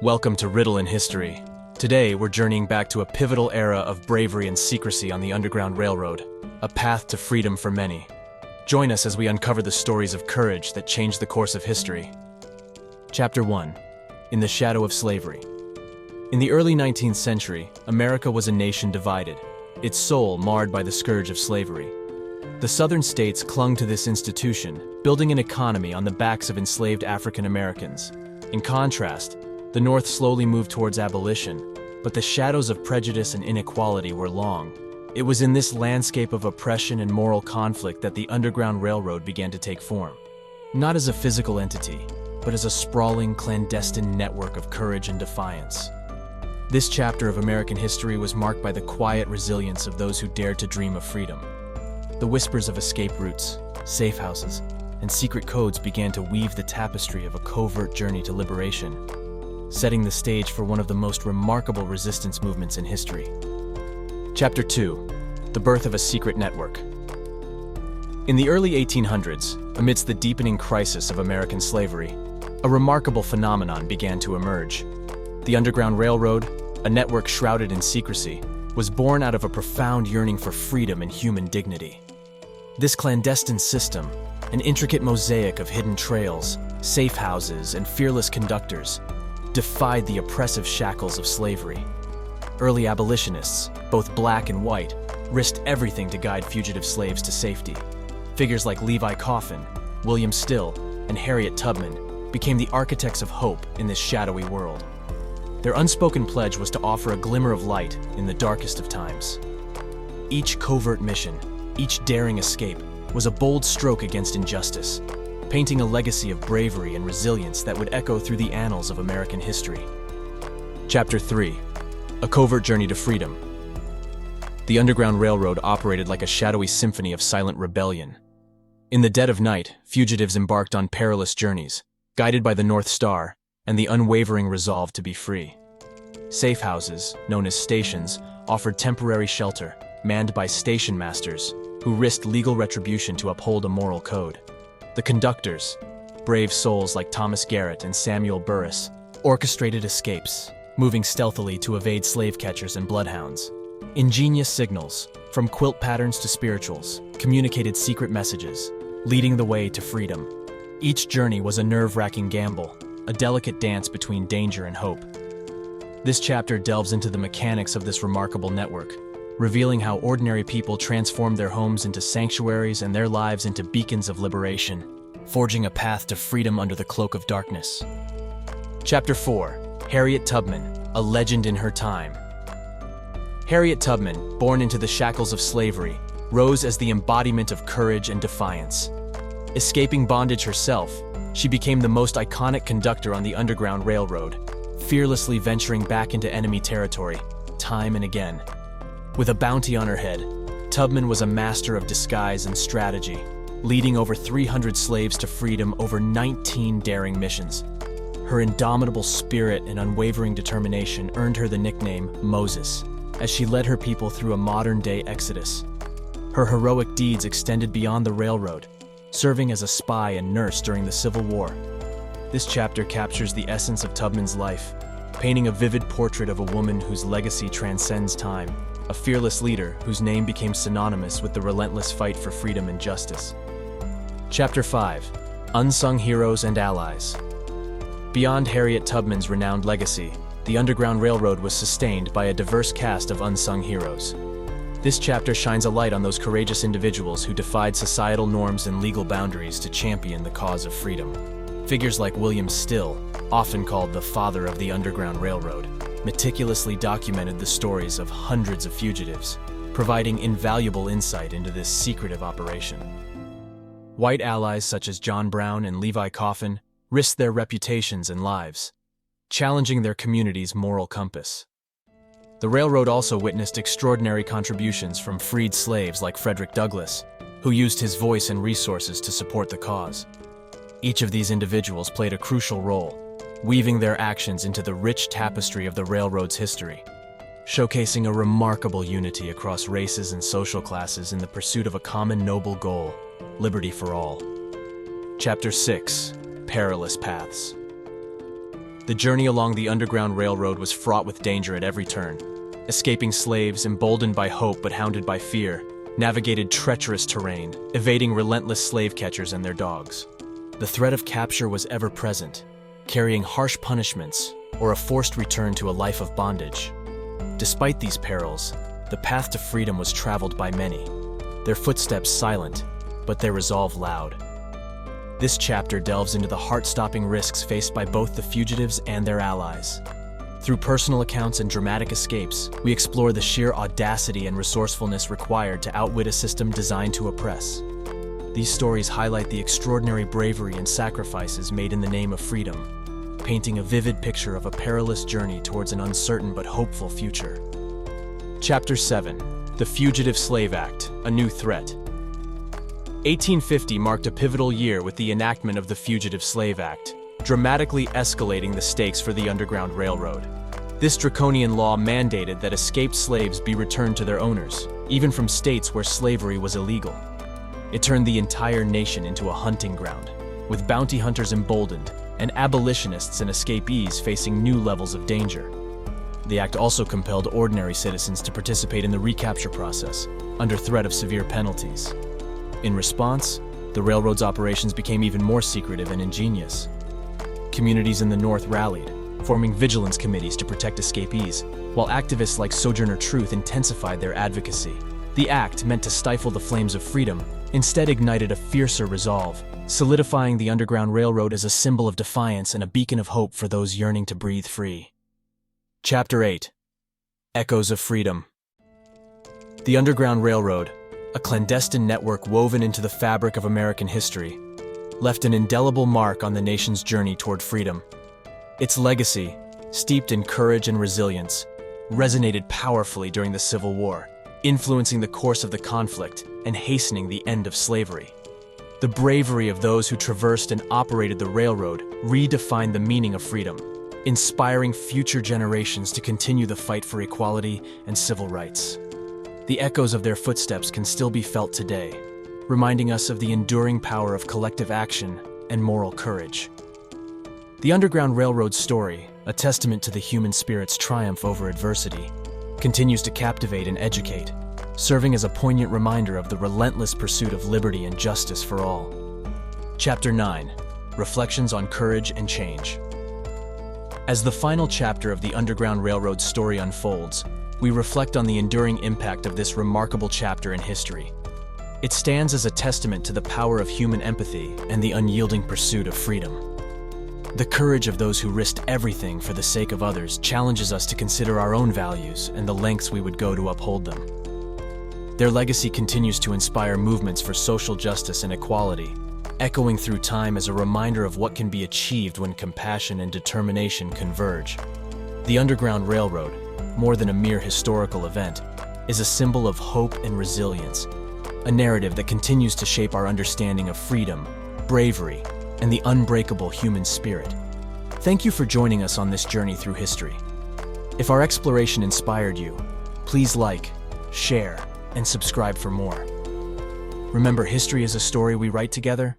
Welcome to Riddle in History. Today, we're journeying back to a pivotal era of bravery and secrecy on the Underground Railroad, a path to freedom for many. Join us as we uncover the stories of courage that changed the course of history. Chapter 1. In the Shadow of Slavery. In the early 19th century, America was a nation divided, its soul marred by the scourge of slavery. The southern states clung to this institution, building an economy on the backs of enslaved African Americans. In contrast, the North slowly moved towards abolition, but the shadows of prejudice and inequality were long. It was in this landscape of oppression and moral conflict that the Underground Railroad began to take form. Not as a physical entity, but as a sprawling, clandestine network of courage and defiance. This chapter of American history was marked by the quiet resilience of those who dared to dream of freedom. The whispers of escape routes, safe houses, and secret codes began to weave the tapestry of a covert journey to liberation, setting the stage for one of the most remarkable resistance movements in history. Chapter 2. The Birth of a Secret Network. In the early 1800s, amidst the deepening crisis of American slavery, a remarkable phenomenon began to emerge. The Underground Railroad, a network shrouded in secrecy, was born out of a profound yearning for freedom and human dignity. This clandestine system, an intricate mosaic of hidden trails, safe houses, and fearless conductors, defied the oppressive shackles of slavery. Early abolitionists, both black and white, risked everything to guide fugitive slaves to safety. Figures like Levi Coffin, William Still, and Harriet Tubman became the architects of hope in this shadowy world. Their unspoken pledge was to offer a glimmer of light in the darkest of times. Each covert mission, each daring escape, was a bold stroke against injustice, painting a legacy of bravery and resilience that would echo through the annals of American history. Chapter 3. A Covert Journey to Freedom. The Underground Railroad operated like a shadowy symphony of silent rebellion. In the dead of night, fugitives embarked on perilous journeys, guided by the North Star and the unwavering resolve to be free. Safe houses, known as stations, offered temporary shelter, manned by station masters, who risked legal retribution to uphold a moral code. The conductors, brave souls like Thomas Garrett and Samuel Burris, orchestrated escapes, moving stealthily to evade slave catchers and bloodhounds. Ingenious signals, from quilt patterns to spirituals, communicated secret messages, leading the way to freedom. Each journey was a nerve-wracking gamble, a delicate dance between danger and hope. This chapter delves into the mechanics of this remarkable network, revealing how ordinary people transformed their homes into sanctuaries and their lives into beacons of liberation, forging a path to freedom under the cloak of darkness. Chapter 4. Harriet Tubman, a legend in her time. Harriet Tubman, born into the shackles of slavery, rose as the embodiment of courage and defiance. Escaping bondage herself, she became the most iconic conductor on the Underground Railroad, fearlessly venturing back into enemy territory, time and again. With a bounty on her head, Tubman was a master of disguise and strategy, leading over 300 slaves to freedom over 19 daring missions. Her indomitable spirit and unwavering determination earned her the nickname Moses, as she led her people through a modern-day exodus. Her heroic deeds extended beyond the railroad, serving as a spy and nurse during the Civil War. This chapter captures the essence of Tubman's life, painting a vivid portrait of a woman whose legacy transcends time, a fearless leader whose name became synonymous with the relentless fight for freedom and justice. Chapter 5. Unsung Heroes and Allies. Beyond Harriet Tubman's renowned legacy, the Underground Railroad was sustained by a diverse cast of unsung heroes. This chapter shines a light on those courageous individuals who defied societal norms and legal boundaries to champion the cause of freedom. Figures like William Still, often called the father of the Underground Railroad, meticulously documented the stories of hundreds of fugitives, providing invaluable insight into this secretive operation. White allies such as John Brown and Levi Coffin risked their reputations and lives, challenging their community's moral compass. The railroad also witnessed extraordinary contributions from freed slaves like Frederick Douglass, who used his voice and resources to support the cause. Each of these individuals played a crucial role, weaving their actions into the rich tapestry of the railroad's history, showcasing a remarkable unity across races and social classes in the pursuit of a common noble goal, liberty for all. Chapter 6. Perilous Paths. The journey along the Underground Railroad was fraught with danger at every turn. Escaping slaves, emboldened by hope but hounded by fear, navigated treacherous terrain, evading relentless slave catchers and their dogs. The threat of capture was ever present, carrying harsh punishments or a forced return to a life of bondage. Despite these perils, the path to freedom was traveled by many, their footsteps silent, but their resolve loud. This chapter delves into the heart-stopping risks faced by both the fugitives and their allies. Through personal accounts and dramatic escapes, we explore the sheer audacity and resourcefulness required to outwit a system designed to oppress. These stories highlight the extraordinary bravery and sacrifices made in the name of freedom, painting a vivid picture of a perilous journey towards an uncertain but hopeful future. Chapter 7: The Fugitive Slave Act, a New Threat. 1850 marked a pivotal year with the enactment of the Fugitive Slave Act, dramatically escalating the stakes for the Underground Railroad. This draconian law mandated that escaped slaves be returned to their owners, even from states where slavery was illegal. It turned the entire nation into a hunting ground, with bounty hunters emboldened and abolitionists and escapees facing new levels of danger. The act also compelled ordinary citizens to participate in the recapture process, under threat of severe penalties. In response, the railroad's operations became even more secretive and ingenious. Communities in the North rallied, forming vigilance committees to protect escapees, while activists like Sojourner Truth intensified their advocacy. The act, meant to stifle the flames of freedom, instead ignited a fiercer resolve, solidifying the Underground Railroad as a symbol of defiance and a beacon of hope for those yearning to breathe free. Chapter 8: Echoes of Freedom. The Underground Railroad, a clandestine network woven into the fabric of American history, left an indelible mark on the nation's journey toward freedom. Its legacy, steeped in courage and resilience, resonated powerfully during the Civil War, influencing the course of the conflict and hastening the end of slavery. The bravery of those who traversed and operated the railroad redefined the meaning of freedom, inspiring future generations to continue the fight for equality and civil rights. The echoes of their footsteps can still be felt today, reminding us of the enduring power of collective action and moral courage. The Underground Railroad story, a testament to the human spirit's triumph over adversity, continues to captivate and educate, serving as a poignant reminder of the relentless pursuit of liberty and justice for all. Chapter 9: Reflections on Courage and Change. As the final chapter of the Underground Railroad story unfolds, we reflect on the enduring impact of this remarkable chapter in history. It stands as a testament to the power of human empathy and the unyielding pursuit of freedom. The courage of those who risked everything for the sake of others challenges us to consider our own values and the lengths we would go to uphold them. Their legacy continues to inspire movements for social justice and equality, echoing through time as a reminder of what can be achieved when compassion and determination converge. The Underground Railroad, more than a mere historical event, is a symbol of hope and resilience, a narrative that continues to shape our understanding of freedom, bravery, and the unbreakable human spirit. Thank you for joining us on this journey through history. If our exploration inspired you, please like, share, and subscribe for more. Remember, history is a story we write together,